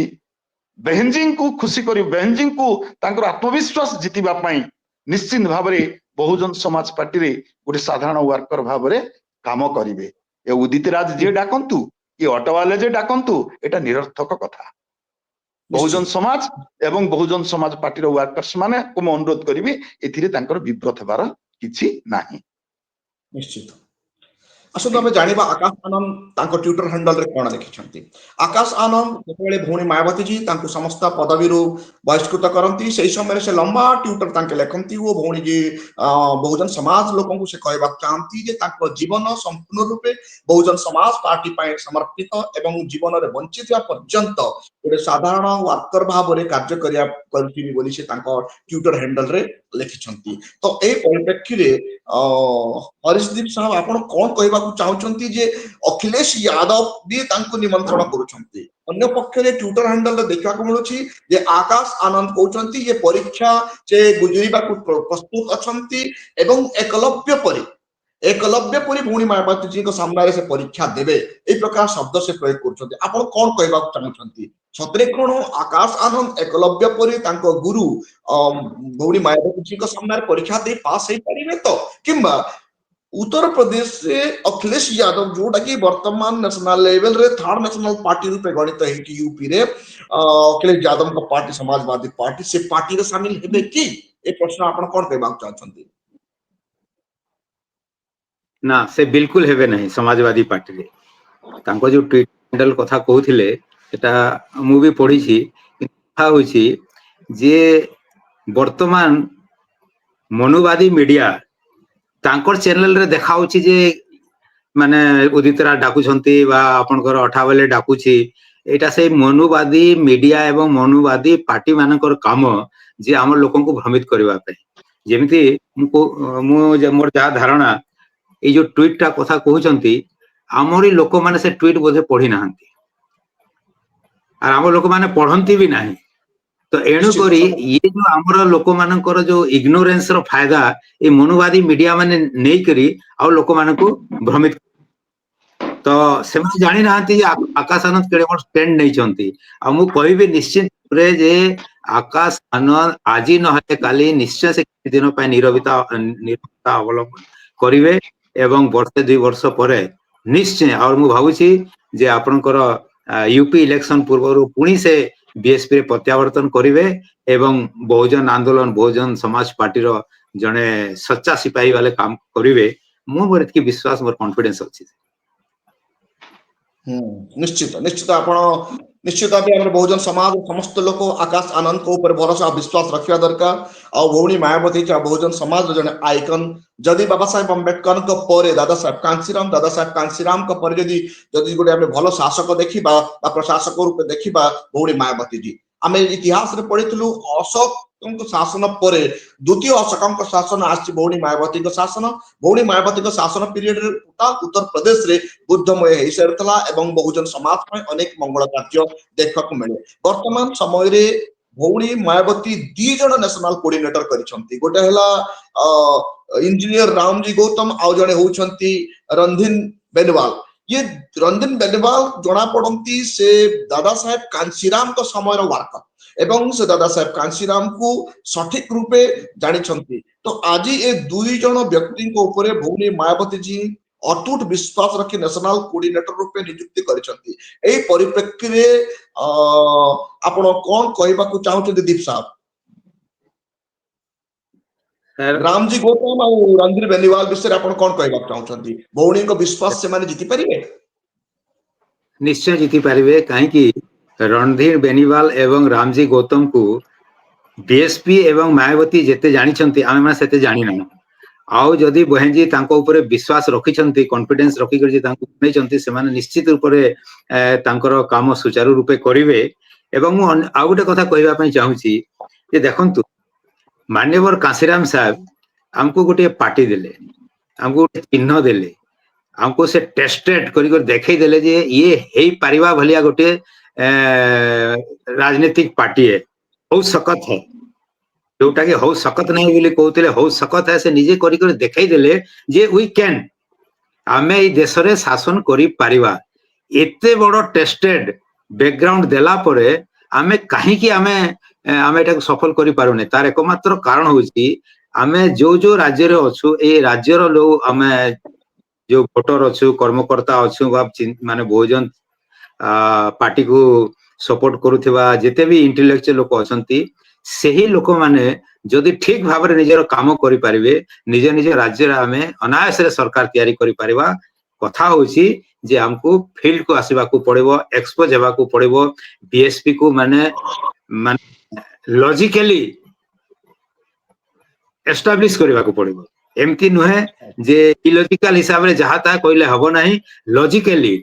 ବେହେନଜୀଙ୍କୁ ଖୁସି କରି, ବେହେନଜୀଙ୍କୁ ତାଙ୍କର ଆତ୍ମବିଶ୍ୱାସ ଜିତିବା ପାଇଁ ନିଶ୍ଚିତ ଭାବରେ ବହୁଜନ ସମାଜ ପାର୍ଟିରେ ଗୋଟେ ସାଧାରଣ ୱାର୍କର ଭାବରେ କାମ କରିବେ। ଏ ଉଦିତ ରାଜ ଯିଏ ଡାକନ୍ତୁ, କି ଅଟୋୱାଲେ ଯିଏ ଡାକନ୍ତୁ, ଏଟା ନିରର୍ଥକ କଥା। ବହୁଜନ ସମାଜ ଏବଂ ବହୁଜନ ସମାଜ ପାର୍ଟିର ୱାର୍କର୍ସ ମାନଙ୍କୁ ମୁଁ ଅନୁରୋଧ କରିବି, ଏଥିରେ ତାଙ୍କର ବିବ୍ରତ ହେବାର କିଛି ନାହିଁ। ନିଶ୍ଚିତ। ଆସନ୍ତୁ ଆମେ ଜାଣିବା ଆକାଶ ଆନନ୍ଦ ତାଙ୍କ ଟ୍ୱିଟର ହ୍ୟାଣ୍ଡେଲରେ କଣ ଲେଖିଛନ୍ତି। ଆକାଶ ଆନନ୍ଦ ଯେତେବେଳେ ଭଉଣୀ ମାୟାବତୀ ଜୀ ତାଙ୍କୁ ସମସ୍ତ ପଦବୀରୁ ବହିଷ୍କୃତ କରନ୍ତି, ସେହି ସମୟରେ ସେ ଲମ୍ବା ଟ୍ୱିଟର ତାଙ୍କେ ଲେଖନ୍ତି ଓ ଭଉଣୀ ଜୀ ବହୁଜନ ସମାଜ ଲୋକଙ୍କୁ ସେ କହିବାକୁ ଚାହାନ୍ତି ଯେ ତାଙ୍କ ଜୀବନ ସମ୍ପୂର୍ଣ୍ଣ ରୂପେ ବହୁଜନ ସମାଜ ପାର୍ଟି ପାଇଁ ସମର୍ପିତ ଏବଂ ଜୀବନରେ ବଞ୍ଚିଥିବା ପର୍ଯ୍ୟନ୍ତ ଗୋଟେ ସାଧାରଣ ୱାର୍କର ଭାବରେ କାର୍ଯ୍ୟ କରିଥିବି ବୋଲି ସେ ତାଙ୍କ ଟ୍ୱିଟର ହ୍ୟାଣ୍ଡେଲରେ ଲେଖିଛନ୍ତି। ତ ଏଇ ପରିପ୍ରେକ୍ଷୀରେ ହରିଶଦୀପ ସାହେବ ଆପଣ କଣ କହିବାକୁ ଚାହୁଁଛନ୍ତି ଯେ ଅଖିଲେଶ ଯାଦବ ବି ତାଙ୍କୁ ନିମନ୍ତ୍ରଣ କରୁଛନ୍ତି, ଅନ୍ୟ ପକ୍ଷରେ ଟ୍ୱିଟର ହ୍ୟାଣ୍ଡେଲରେ ଦେଖିବାକୁ ମିଳୁଛି ଯେ ଆକାଶ ଆନନ୍ଦ କହୁଛନ୍ତି ଯେ ପରୀକ୍ଷା ସେ ଗୁଜରିବାକୁ ପ୍ରସ୍ତୁତ ଅଛନ୍ତି ଏବଂ ଏକଲବ୍ୟ ପରି ଭଉଣୀ ମାୟାବତୀଜୀଙ୍କ ସାମ୍ନାରେ ସେ ପରୀକ୍ଷା ଦେବେ, ଏଇ ପ୍ରକାର ଶବ୍ଦ ସେ ପ୍ରୟୋଗ କରୁଛନ୍ତି। ଆପଣ କଣ କହିବାକୁ ଚାହୁଁଛନ୍ତି? ସତରେ କଣ ଆକାଶ ଆନନ୍ଦ ଏକଲବ୍ୟ ପରି ତାଙ୍କ ଗୁରୁ ଭଉଣୀ ମାୟାବତୀଜୀଙ୍କ ସାମ୍ନାରେ ପରୀକ୍ଷା ଦେଇ ପାସ୍ ହେଇପାରିବେ ତ? କିମ୍ବା ଉତ୍ତରପ୍ରଦେଶରେ ଅଖିଲେଶ ଯାଦବ ଯୋଉଟା କି ବର୍ତ୍ତମାନ ନ୍ୟାସନାଲ ଲେଭେଲରେ ଥାର୍ଡ ନ୍ୟାସନାଲ ପାର୍ଟି ରୂପେ ଗଣିତ ହେଇକି ୟୁପିରେ ଅଖିଲେଶ ଯାଦବଙ୍କ ପାର୍ଟି ସମାଜବାଦୀ ପାର୍ଟି, ସେ ପାର୍ଟିରେ ସାମିଲ ହେବେ କି? ଏ ପ୍ରଶ୍ନ ଆପଣ କଣ କହିବାକୁ ଚାହୁଁଛନ୍ତି? ନା, ସେ ବିଲକୁଲ ହେବେ ନାହିଁ ସମାଜବାଦୀ ପାର୍ଟିରେ। ତାଙ୍କ ଯୋଉ ଟ୍ୱିଟ ହ୍ୟାଣ୍ଡେଲ କଥା କହୁଥିଲେ ସେଟା ମୁଁ ବି ପଢିଛି। କଥା ହଉଛି ଯେ ବର୍ତ୍ତମାନ ମନୁବାଦୀ ମିଡିଆ ତାଙ୍କର ଚ୍ୟାନେଲ ରେ ଦେଖା ହଉଛି ଯେ ମାନେ ଉଦିତ ରାଜ ଡାକୁଛନ୍ତି ବା ଆପଣଙ୍କର ଅଠାବଲେ ଡାକୁଛି ଏଇଟା ସେଇ ମନୁବାଦୀ ମିଡିଆ ଏବଂ ମନୁବାଦୀ ପାର୍ଟି ମାନଙ୍କର କାମ ଯେ ଆମ ଲୋକଙ୍କୁ ଭ୍ରମିତ କରିବା ପାଇଁ ଯେମିତି ମୋର ଯାହା ଧାରଣା ଏଇ ଯୋଉ ଟ୍ୱିଟ ଟା କଥା କହୁଛନ୍ତି ଆମରି ଲୋକମାନେ ସେ ଟ୍ୱିଟ ବୋଧେ ପଢି ନାହାନ୍ତି আর ଆମ ଲୋକମାନେ ପଢନ୍ତି ବି ନାହିଁ ତ ଏଣୁ ନିଶ୍ଚିତ କରି ସମସ୍ତ ଇଏ ଯୋଉ ଆମର ଲୋକମାନଙ୍କର ଯୋଉ ଇଗ୍ନୋରେନ୍ସ ର ଫାଇଦା ଏ ମନୁବାଦୀ ମିଡିଆ ମାନେ ନେଇକରି ଆଉ ଲୋକମାନଙ୍କୁ ଭ୍ରମିତ ତ ସେମାନେ ଜାଣି ନାହାନ୍ତି ଯେ ଆକାଶ ଆନନ୍ଦ କେଡେ ବଡ ଷ୍ଟାଣ୍ଡ ନେଇଛନ୍ତି ଆଉ ମୁଁ କହିବି ନିଶ୍ଚିତ ଭାବରେ ଯେ ଆକାଶ ଆନନ୍ଦ ଆଜି ନହେଲେ କାଲି ନିଶ୍ଚୟ ସେ କିଛି ଦିନ ପାଇଁ ନିରବତା ଅବଲମ୍ବନ କରିବେ ଏବଂ ବର୍ଷେ 2 ବର୍ଷ ପରେ ନିଶ୍ଚୟ ଆଉ ମୁଁ ଭାବୁଛି ଯେ ଆପଣଙ୍କର यूपी इलेक्शन पूर्व पुणी से बीएसपी रे प्रत्यावर्तन करिवे एवं बहुजन आंदोलन बहुजन समाज पार्टी रो जने सच्चा सिपाही वाले काम करिवे मु मोर इतकी विश्वास मोर कॉन्फिडेंस अछि निश्चित निश्चित आपण निश्चित भाव में बहुजन समाज समस्त लोक आकाश आनंद को ऊपर भरोसा विश्वास रखा दरकार आ भौणी मायावती बहुजन समाज जने आइकन जदि बाबा साहेब अम्बेडकर पर दादा साहेब कांशीराम पर जदि जदि गोटे आम भल शासक देखा प्रशासक रूप देखा भौणी मायावती जी आम इतिहास रे पढ़िलु अशोक शासन पर द्वितीय अशोक शासन आसी भौणी मायावती शासन भौणी मायावती शासन पीरियड उत्तर प्रदेश रे बुद्धमय हो सारी एवं बहुजन समाज अनेक मंगल कार्य देखा मिले वर्तमान समय रे भौणी मायावती 2 जन नेशनल कोऑर्डिनेटर करिसंती गोटे हला इंजीनियर रामजी गौतम आउ जने होउछंती रणधीर बेनीवाल ये रणधीर बेनीवाल जना पड़ती से दादा साहेब कांशीराम को समय वर्कर एवं से दादा साहेब कांशीराम को सठिक रूपे जानी तो आज ये 2 जन व्यक्ति ऊपर भौणी मायावती जी अटूट विश्वास रखी नेशनल कोऑर्डिनेटर रूपे नियुक्ति करिसंती एई परिप्रेक्षी रे आपण कोन कहबा को चाहते दीप साहब रामजी गौतम और रणधीर बेनीवाल विषय आपण कोन कहबा चाहते भौणी को विश्वास से माने जीति परिबे निश्चय जीति पारिबे काहे कि रणधीर बेनीवाल एवं रामजी गौतम को बीएसपी एवं मायावती जेते जानी छंती आमे माने सेते जानी ना आउ जदि बहन जी तांको ऊपर विश्वास रखी छंती कॉन्फिडेंस रखी कर जे तांको नै छंती से माने निश्चित रूप रे तांकर काम सुचारू रूपे करिवे एवं मु आ गुटे कथा कहबा पई चाहूची जे देखंतु मान्यवर कांशीराम साहब हमको गोटे पार्टी देले हमको चिन्ह देले हमको से टेस्टेड कर देखई देले जे ये हेई परिवा भलिया गोटे राजनीतिक पार्टी है बहुत सखत है जोटा कि हो सकत नहीं बोली कहते हो सकत है से निजे करी कर देखई देले जे वी कैन आमे ई देश रे शासन करी परिवा एते बड़ टेस्टेड बैकग्राउंड देला परे आमे काहे कि आमे आमे एटा सफल करी पारुने तार एकमात्र कारण होची आमे जो जो राज्य रे अछु ए राज्य रो लोग आमे जो वोटर अच्छु कर्मकर्ता अच्छु माने बहुजन पार्टी को सपोर्ट करुवा जिते भी इंटेलेक्चुअल लोक अच्छी सही लोक माने जदि ठीक भाव में निजर काम करें निज निज राज्य आमे अनायास सरकार तैयारी करि परिबा कथा होची जे हमको फील्ड को आसीबा को पड़िबो एक्सपोज हेबा को पड़िबो बीएसपी को माने लॉजिकली एस्टाब्लिश करबा को पड़िबो एमती नुहे जे इलॉजिकल हिसाब रे जहा ता कहले हबो नाही लॉजिकली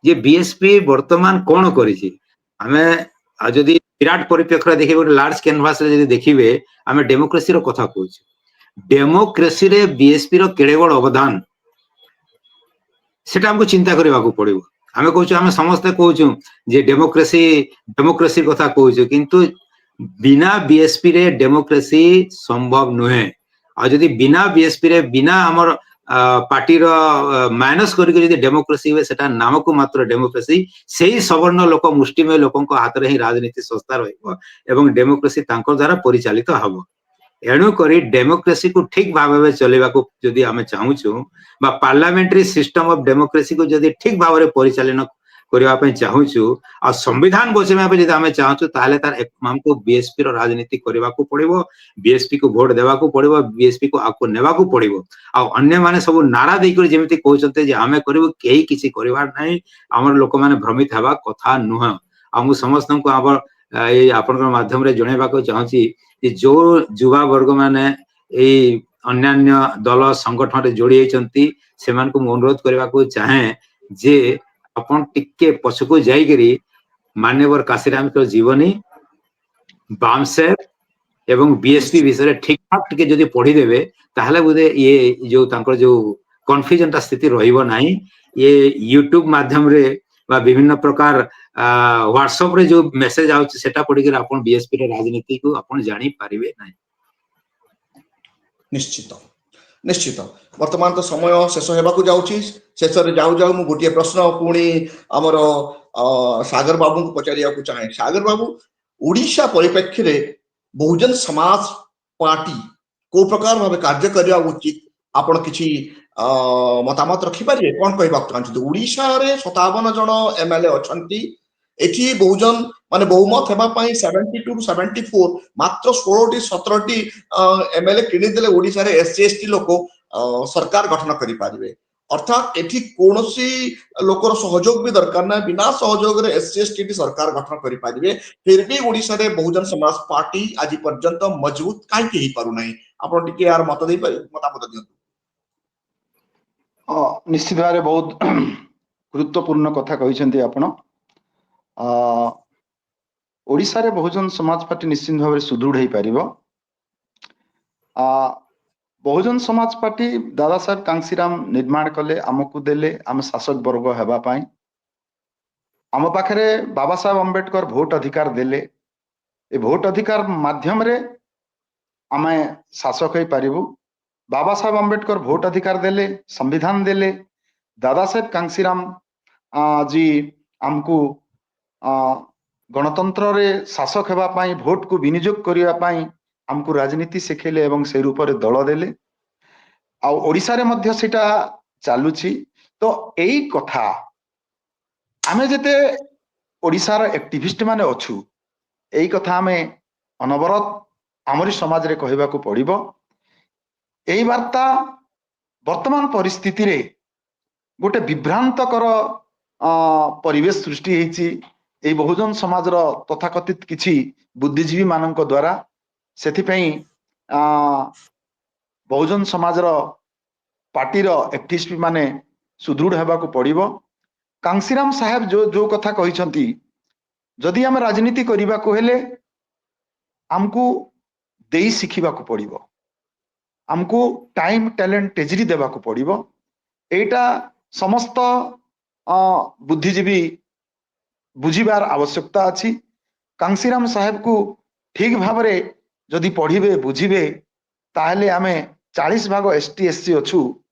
जे बीएसपी वर्तमान कोन करिछि हमें जदि विराट परिप्रेक्ष्य रे देखिबो लार्ज कैनवास रे जदि देखिबे हमें डेमोक्रेसी रो कथा कहूछि डेमोक्रेसी रे बीएसपी रो केडे बड़ अवदान सेटा हमको चिंता करबा को पड़िबो हमें कहूछु हमें समस्त कहूछु जे डेमोक्रेसी कथा कहूछु किंतु बिना बीएसपी रे डेमोक्रेसी संभव नुहे आ जदि बिना बीएसपी रे बिना हमर पार्टी रो माइनस करिक जदि डेमोक्रेसी हुए सेटा नाम को मात्र डेमोक्रेसी सेही सवर्ण लोक मुष्टिमय लोकंक हाथ रे ही राजनीति संस्था रहइबो एवं डेमोक्रेसी तांको द्वारा परिचालित हबो एणु करी डेमोक्रेसी को ठीक भाव में चलेबा को जदि हमें चाहूछु बा पार्लियामेंट्री सिस्टम ऑफ डेमोक्रेसी को जदि ठीक भाव में परिचालन करबा पई चाहूछु आ संविधान बचेबा पे जदि हमें चाहूछु ताले तार हमको बीएसपी रो राजनीति करबा को पड़िबो बीएसपी को वोट देबा को पड़िबो बीएसपी को आको नेबा को पड़िबो आ अन्य माने सब नारा देई कर जेमिति कहउचते जे हमें करबो केही किछि करबार नाही हमर लोक माने भ्रमित हेबा कथा नुह हम समस्त को आबर ए आपन माध्यम रे जणेबा को चाहूची जे जो युवा वर्ग माने ए ଅନ୍ୟାନ୍ୟ ଦଳ ସଂଗଠନରେ ଯୋଡି ହେଇଛନ୍ତି ସେମାନଙ୍କୁ ମୁଁ ଅନୁରୋଧ କରିବାକୁ ଚାହେଁ ଯେ ଆପଣ ଟିକେ ପଛକୁ ଯାଇକରି ମାନ୍ୟବର କାଶୀରାମଙ୍କ ଜୀବନୀ ବାମସେର ଏବଂ ବିଏସପି ବିଷୟରେ ଠିକ ଠାକ ଟିକେ ଯଦି ପଢିଦେବେ ତାହେଲେ ବୋଧେ ଇଏ ଯୋଉ ତାଙ୍କର ଯୋଉ କନଫ୍ୟୁଜନ ଟା ସ୍ଥିତି ରହିବ ନାହିଁ। ଇଏ ୟୁଟ୍ୟୁବ ମାଧ୍ୟମରେ ବା ବିଭିନ୍ନ ପ୍ରକାର ହ୍ୱାଟ୍ସଆପ ରେ ଯୋଉ ମେସେଜ ଆଉଛି ସେଟା ପଢିକରି ଆପଣ ବିଏସପି ର ରାଜନୀତିକୁ ଆପଣ ଜାଣିପାରିବେ ନାହିଁ। ନିଶ୍ଚିତ ନିଶ୍ଚିତ ବର୍ତ୍ତମାନ ତ ସମୟ ଶେଷ ହେବାକୁ ଯାଉଛି। ଶେଷରେ ଯାଉ ଯାଉ ମୁଁ ଗୋଟିଏ ପ୍ରଶ୍ନ ପୁଣି ଆମର ସାଗର ବାବୁଙ୍କୁ ପଚାରିବାକୁ ଚାହେଁ। ସାଗର ବାବୁ, ଓଡ଼ିଶା ପରିପ୍ରେକ୍ଷୀରେ ବହୁଜନ ସମାଜ ପାର୍ଟି କୋଉ ପ୍ରକାର ଭାବେ କାର୍ଯ୍ୟ କରିବା ଉଚିତ ଆପଣ କିଛି ମତାମତ ରଖିପାରିବେ? କଣ କହିବାକୁ ଚାହୁଁଛନ୍ତି? ଓଡ଼ିଶାରେ 57 ଜଣ ଏମଏଲଏ ଅଛନ୍ତି। ଏଠି ବହୁଜନ ମାନେ ବହୁମତ ହେବା ପାଇଁ 72 ରୁ 74 ମାତ୍ର 16ଟି 17ଟି ଏମଏଲଏ କିଣିଦେଲେ ଓଡ଼ିଶାରେ ଏସସି ଏସଟି ଲୋକ ସରକାର ଗଠନ କରିପାରିବେ। ଅର୍ଥାତ୍ ଏଠି କୌଣସି ଲୋକର ସହଯୋଗ ବି ଦରକାର ନାହିଁ। ବିନା ସହଯୋଗରେ ଏସସି ଏସଟି ସରକାର ଗଠନ କରିପାରିବେ। ଫିର ବି ଓଡ଼ିଶାରେ ବହୁଜନ ସମାଜ ପାର୍ଟି ଆଜି ପର୍ଯ୍ୟନ୍ତ ମଜବୁତ କାହିଁକି ହେଇପାରୁନାହିଁ? ଆପଣ ଟିକେ ଏହାର ମତାମତ ଦିଅନ୍ତୁ। ନିଶ୍ଚିତ ଭାବରେ ବହୁତ ଗୁରୁତ୍ୱପୂର୍ଣ୍ଣ କଥା କହିଛନ୍ତି ଆପଣ। ଓଡ଼ିଶାରେ ବହୁଜନ ସମାଜ ପାର୍ଟି ନିଶ୍ଚିତ ଭାବରେ ସୁଦୃଢ ହେଇପାରିବ। बहुजन समाज पार्टी दादा साहेब कांसीराम निर्माण कले, आमको देले, आम शासक वर्ग हेबा पाई। आम पाखरे बाबा साहेब अम्बेडकर भोट अधिकार देले। ए भोट अधिकार माध्यम रे आम शासक हो पारिबु। बाबा साहेब अम्बेडकर भोट अधिकार देले, संविधान देले। दादा साहेब कांसीराम जी आमको गणतंत्र रे शासक हेबा पाई, भोट को विनियोग करिया पाई आमको राजनीति शिखेले एवं से रूप में दल देले। ओडिशा रे मध्य सेटा चालुची। तो एई कथा आमे जेते ओडिशा रो एक्टिविस्ट माने अछु, एई कथा आमे अनवरत आमरी समाज रे कहबा को पड़िबो। एई वार्ता वर्तमान परिस्थिति रे गोटे विभ्रांतकर परिवेश सृष्टि हेची। एई बहुजन समाज रो तथाकथित किछि बुद्धिजीवी मानक द्वारा। सेथिपई बहुजन समाज रो पार्टी रो एक्टिविस्ट माने सुदृढ़ हेबा को पड़िबो। कांसीराम साहेब जो कथा कहिसंती, जदि आम राजनीति करबा को हेले आमको देई शिखिबा को पड़िबो, आमको टाइम टैलेंट तेजरी देबा को पड़िबो। एटा समस्त बुद्धिजीवी बुझिबार आवश्यकता अछि। कांसीराम साहेब को ठीक भावरे जदि पढ़िबे बुझिबे ताहले आमे 40 भाग एसटी एससी अछु।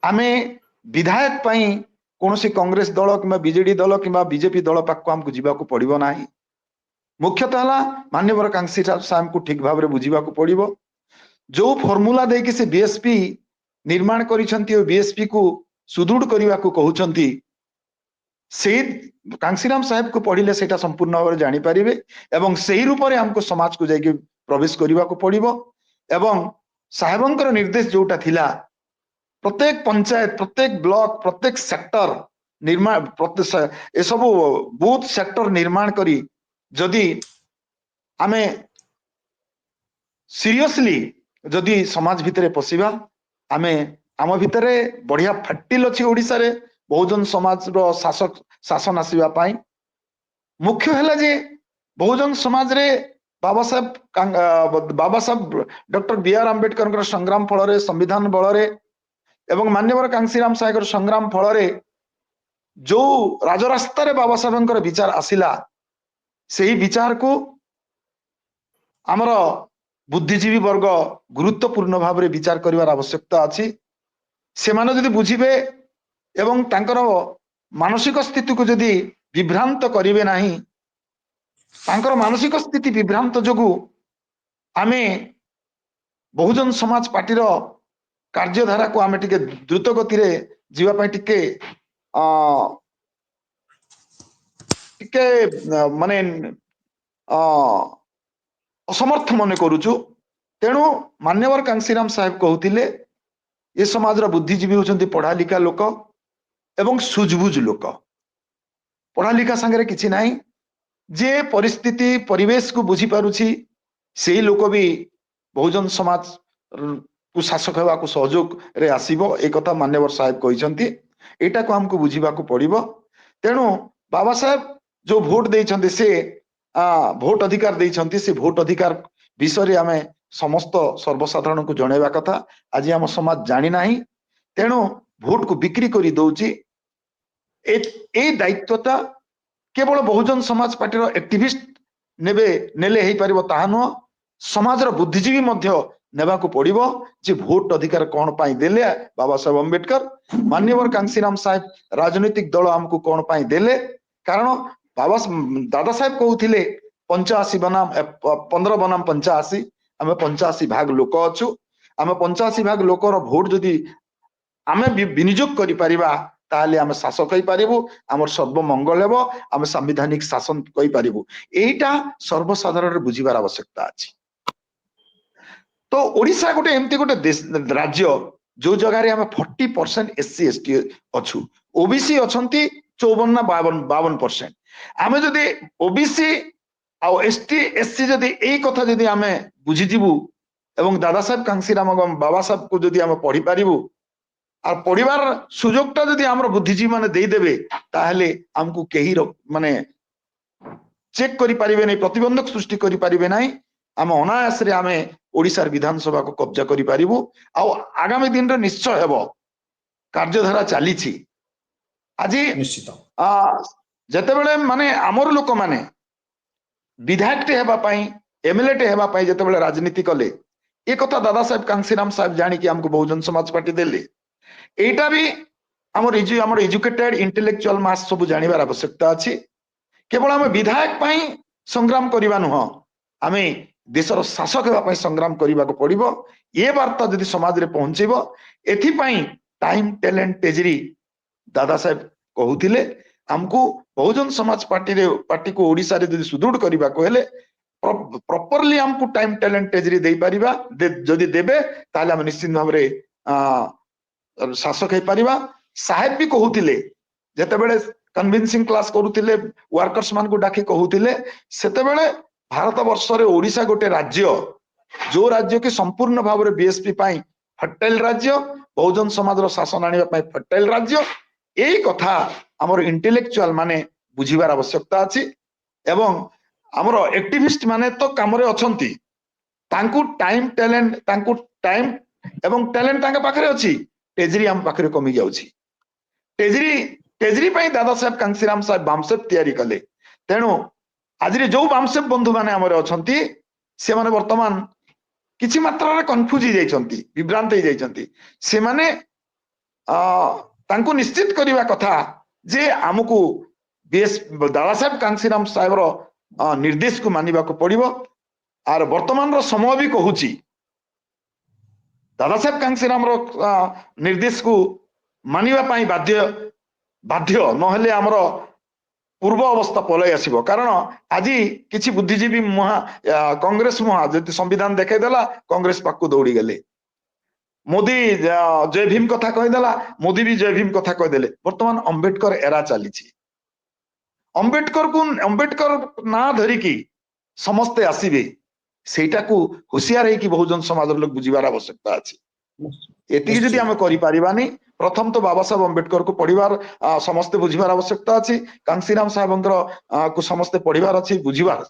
आमे विधायक पाई कौनसी कांग्रेस दल कि बीजेडी दल कि बीजेपी दल पाक आमको जीवाक पड़िबो नाही। मुख्यतः माननीय कांसीराम साहेब को ठीक भाव बुझा पड़ो। जो फर्मुला देकी से बीएसपी निर्माण करिसंती, बीएसपी को सुदृढ़ करने को कहउचंती, से कांसीराम साहेब को पढ़िले सेटा संपूर्ण भाव जानी पारिबे एवं सही रूप में हमको समाज को जाके प्रवेश करने को पड़िबो। एवं साहेबंकर निर्देश जोटा थिला, प्रत्येक पंचायत, प्रत्येक ब्लॉक, प्रत्येक सेक्टर निर्माण, ए सब बूथ सेक्टर निर्माण करी जदि आमे सीरियसली जदि समाज भितरे पशिबा, आमे आम भितरे बढ़िया फैक्टिल अच्छी ओडिशा रे बहुजन समाज रो शासन आसीबा पाई। मुख्य है जे बहुजन समाज रे बाबा साहेब डॉक्टर बी.आर. आंबेडकर संग्राम फल रे, संविधान बल रे एवं मान्यवर कांसीराम साहेब संग्राम फल रे जो राजरास्ता रे बाबा साहेब विचार आसिला, सही विचार को आमर बुद्धिजीवी वर्ग गुरुत्वपूर्ण भाव रे विचार करिवार आवश्यकता अछि। से माने जदि बुझिबे एवं तांकर मानसिक स्थिति को जदि विभ्रांत करिवे नाही, तांकर मानसिक स्थिति विभ्रांत जोगु आमे बहुजन समाज पार्टी रो कार्यधारा को आमे टिके द्रुत गति रे जीवा पई टिके माने असमर्थ मन करूछु। तेणु मान्यवर कांसीराम साहेब कहउथिले, ये समाज रो बुद्धिजीवी होचंती पढ़ा लिखा लोक एवं सुझबुझ लोक। पढ़ा लिखा संगे किछि नाही, जे परिस्थिति परिवेश को बुझी पारुछि, सेही लोक भी बहुजन समाज को शासक हेबाकु सहयोग रे आसीबो ए कथा मान्यवर साहेब कहिसंती एटा को हमको बुझिबाकू पड़िबो तेणु बाबा साहेब जो भोट देइछंती से भोट अधिकार देइछंती से भोट अधिकार विषय रे आमे समस्त सर्वसाधारण को जणेबा कथा आज हम समाज जानि नाही तेणु भोट को बिक्री करी दउची ए दायित्वता केवल बहुजन समाज पार्टी एक्टिविस्ट नेबे नेले हेई परिबो ताहा नुह समाजर बुद्धिजीवी मध्य नेबाकू पड़िबो जे भोट अधिकार कौन पाई देले बाबा साहेब अम्बेडकर मान्यवर कांसीराम साहेब राजनीतिक दल हमको कौन पाई देले कारण बाबा दादा साहेब कहउथिले 85 बनाम 15 बनाम 85 आमे 85 भाग लोक अछु आमे 85 भाग लोकर भोट जदि आमे विनियोग करि परिबा ताले आमे शासक होई परिबु हमर सर्वमंगल हेबो आमे संवैधानिक शासन कहि परिबु एटा सर्वसाधारण बुझिबार आवश्यकता अछि तो ओडिशा गोटे एमती गोटे राज्य जो जगह आम 40% SC ST अच्छु ओबीसी अच्छी 54 ना 52% आम जदि ओबीसी आउ ST SC जदि यही कथा जदि आम बुझीजु एवं दादा साहेब कांसीराम बाबा साहेब को जदि आम पढ़ी पारिबु आ पढ़िबार सुजोगटा जदि आमर बुद्धिजीवी माने देदेबे ताहले हमको केही माने चेक करि पारिबे नै प्रतिबंधक सृष्टि करि पारिबे नै आम अनायास रे आमे ओडिशार विधानसभा को कब्जा करि पारिबु आ आगामी दिन रे निश्चय हेबो कार्यधारा चलीछि आजि निश्चित जते बेले माने आमर लोक माने विधायक टे हेबा पई एमएलए टे हेबा पई जते बेले राजनीति कले ए कथा दादा साहेब कांसीराम साहेब जानि कि हमको बहुजन समाज पार्टी देले एटा भी हमर एजुकेटेड इंटेलेक्चुअल मास सब जानिबार आवश्यकता अछि केवल आम विधायक पई संग्राम करिबा नुह आमे देशर शासक हेबा पई संग्राम करिबा को पड़िबो ये वार्ता जदि समाज रे पहुंचीबो एथि पई टाइम टैलेंट तेजरी दादा साहेब कहउथिले हमको बहुजन समाज पार्टी को ओडिसा रे जदि सुदृढ़ करिबा को हेले प्रॉपरली हमको टाइम टैलेंट तेजरी देई परिबा जदि देबे ताले हम निश्चित भाव रे शासक हे परिबा साहेब भी कहउथिले जते बेले कन्विंसिंग क्लास करूथिले वर्कर्स मान को डाकी कहउथिले सेते बेले भारत वर्ष रे ओडिशा गोटे राज्य जो राज्य के संपूर्ण भाव रे बीएसपी पाई फर्टाइल राज्य बहुजन समाज रो शासन आनिबा पाई फर्टाइल राज्य एई कथा हमर इंटेलेक्चुअल माने बुझिबार आवश्यकता अछि एवं हमर एक्टिविस्ट माने तो काम रे अछंती तांकू टाइम टैलेंट तांकू टाइम एवं टैलेंट तांका पाखरे अछि तेजरी हम पाखरे कमी जाउछि तेजरी पाई दादा साहेब कांसीराम साहेब बामसेप तैयारी कले तेणु आज जो बामसेप बंधु माने हमर अछंती से माने वर्तमान किछि मात्रा रे कंफ्यूज हो जाइछंती विभ्रांत हो जाइछंती से माने तांको निश्चित करिवा कथा जे हमकु बीएस दादा साहेब कांसीराम साहेब रो निर्देश को मानिबा को पड़िबो आर वर्तमान रो समय भी कहूची दादा साहेब कांसीराम रो निर्देश को मानिबा पाई बाध्य नहेले हमर पूर्व अवस्था पलै आसीबो कारण आज किछि बुद्धिजीवी कांग्रेस जदि संविधान देखाई देला कांग्रेस पाकू दौड़ी गले मोदी जय भीम कथा कहीदेला मोदी भी जय भीम कथा कहीदेले वर्तमान अंबेडकर एरा चली अंबेडकर ना धरिकी समस्ते आसीबे सेटा को होशियार है कि बहुजन समाज लोग बुझिबार आवश्यकता अछि एति जदि हम करि पारिबानी प्रथम तो बाबा साहेब अंबेडकर को पढ़िबार समस्ते बुझिबार आवश्यकता अछि कांसीराम साहेबंकर को समस्ते पढ़िबार अछि बुझिबार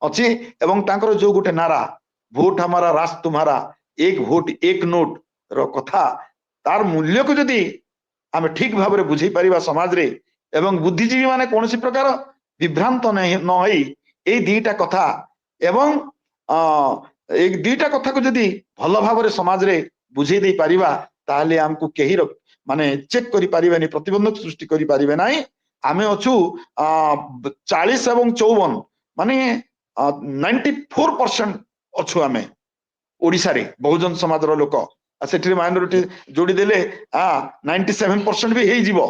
अछि एवं तांकर जो गोटे नारा वोट हमारा राष्ट्र तुम्हारा एक वोट एक नोट रो कथा तार मूल्य को जदि आम ठीक भाव में बुझे पारिबा समाज रे एवं बुद्धिजीवी माने कोनोसी प्रकार विभ्रांत न होई ए दीटा कथा एवं एक दीटा कथा को जदि भल भाव रे समाज रे बुझे दे पारिबा ताले हमको केही माने चेक करि पारिबानी प्रतिबंधक सृष्टि करि पारिबे नाही आमे अछु 40 एवं 54 माने 94% अछु आमे ओडिसा रे बहुजन समाज रो लोक सेठी माइनॉरिटी जोड़ी देले 97% भी हेई जीवो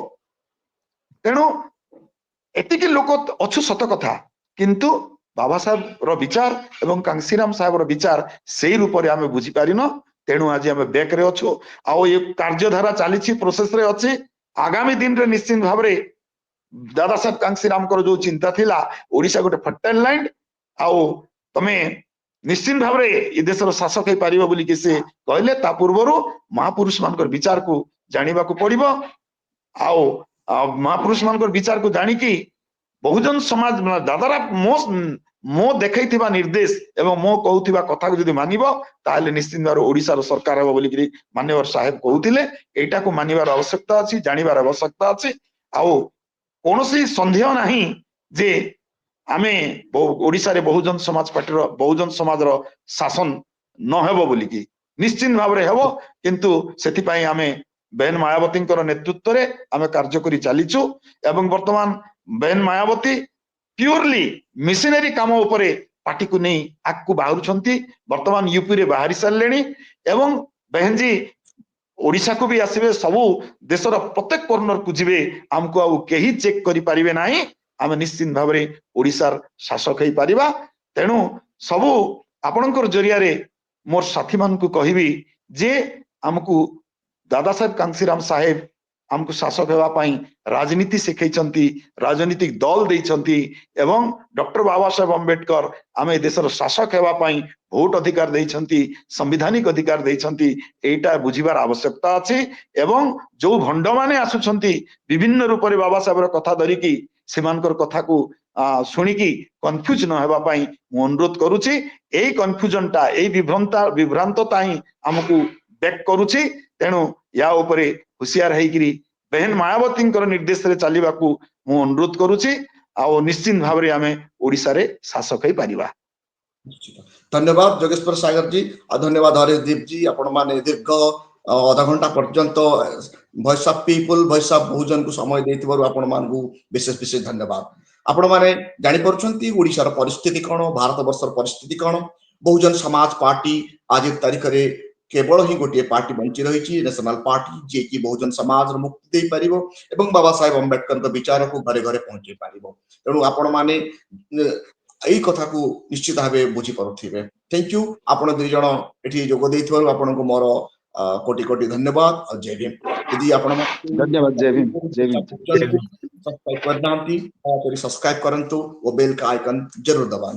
तेणु एतिकी लोक अछु सत कथा किंतु बाबा साहेब रो विचार एवं कांसीराम साहेब रो विचार सेही रूप रे आमे बुझी पारिनो तेणु आज आमे बैक रे अछु आ ये कार्यधारा चलीछि प्रोसेस रे अछि आगामी दिन रे निश्चित भाव रे दादा साहेब कांसीराम को जो चिंता थिला ओडिशा गोटे फर्टाइल लैंड आउ तमे निश्चित भाव ए देशर शासक हो पार बोली कि से कहले ता पूर्वर महापुरुष मान विचार को जानिबा को पड़िबो आउ महापुरुष मान विचार को जानिकी बहुजन समाज दादारा मो देखैथिबा निर्देश एवं मो कहूथिबा कथा को जदि मानिबो ताले निश्चित भाव ओडिसा रो सरकार हो बोली कि मान्यवर साहेब कहउथिले एटा को मानिबार आवश्यकता अछि जानिबार आवश्यकता अछि आउ कोनोसी संदेह नाही जे आमे ओडिसा रे बहुजन समाज पार्टी रो बहुजन समाज रो शासन न हेबो बोली कि निश्चित भाव रे हेबो किंतु सेति पई आमे बेन मायावती नेतृत्व रे आमे कार्य करी चलीचु एवं वर्तमान बेन मायावती प्योरली मिशनरी काम उपरे पार्टी को नहीं आगु बाहरुछंती वर्तमान यूपी रे बाहरी सारलेनी एवं बहनजी ओडिशा को भी आसबे सबु देशर प्रत्येक कॉर्नर को जिवे हमको आउ केही चेक करि परिबे नाही आमे निश्चित भाव रे ओडिसार शासक हेई परिबा तेनु सबु आपनकर जरिया रे मोर साथी मान को कहिबी जे हमको दादा साहेब कांसीराम साहेब हमको शासक हेवा पाई राजनीति शिखैछंती राजनीतिक दल देइछंती एवं डॉक्टर बाबा साहेब अम्बेडकर आमे देशर शासक हेवा पाई भोट अधिकार देइछंती संवैधानिक अधिकार देइछंती एटा बुझिबार आवश्यकता अछि एवं जो भंड माने आसुछंती विभिन्न रूप रे बाबा साहेब कथा धरिकी सेमानकर कथा को शुणिकी कन्फ्यूज न हेबा पाई मु अनुरोध करूची एई कन्फ्यूजनटा एई विभ्रांतता ही हमकु बैक करूची तेणु या उपरे हुशियार हेकरी बहन मायावती निर्देश रे चलने को मु अनुरोध करूची आ निश्चित भाव रे आमे ओडिसा रे शासक हेई परिबा। धन्यवाद जोगेश्वर सागर जी धन्यवाद हरेशदीप जी आपण माने दीर्घ आधा घंटा पर्यंत voice of people voice of Bahujan को समय देथिबारु आपण मानकु विशेष विशेष धन्यवाद। आपण माने जानि परछंती ओडिसा रो परिस्थिति कोन भारत वर्ष रो परिस्थिति कोन बहुजन समाज पार्टी आज तारीख रे केवल ही गोटे पार्टी बंची रही नेशनल पार्टी जे कि बहुजन समाज मुक्ति दे पारिबो एवं बाबा साहेब अम्बेडकर विचार को घरे घरे पहुंचे पारिबो तेणु आपण माने एई कथा को निश्चित भावे बुझी पारुथिबे। थैंक यू आपण दुई जण एठी जोग देथिबारु आपण को मोर कोटि कोटि धन्यवाद और जय भीम। यदि आपण धन्यवाद जय भीम जय भीम सब्सक्राइब करनांती सब्सक्राइब करंतु और बेल का आइकन जरूर दबाएं।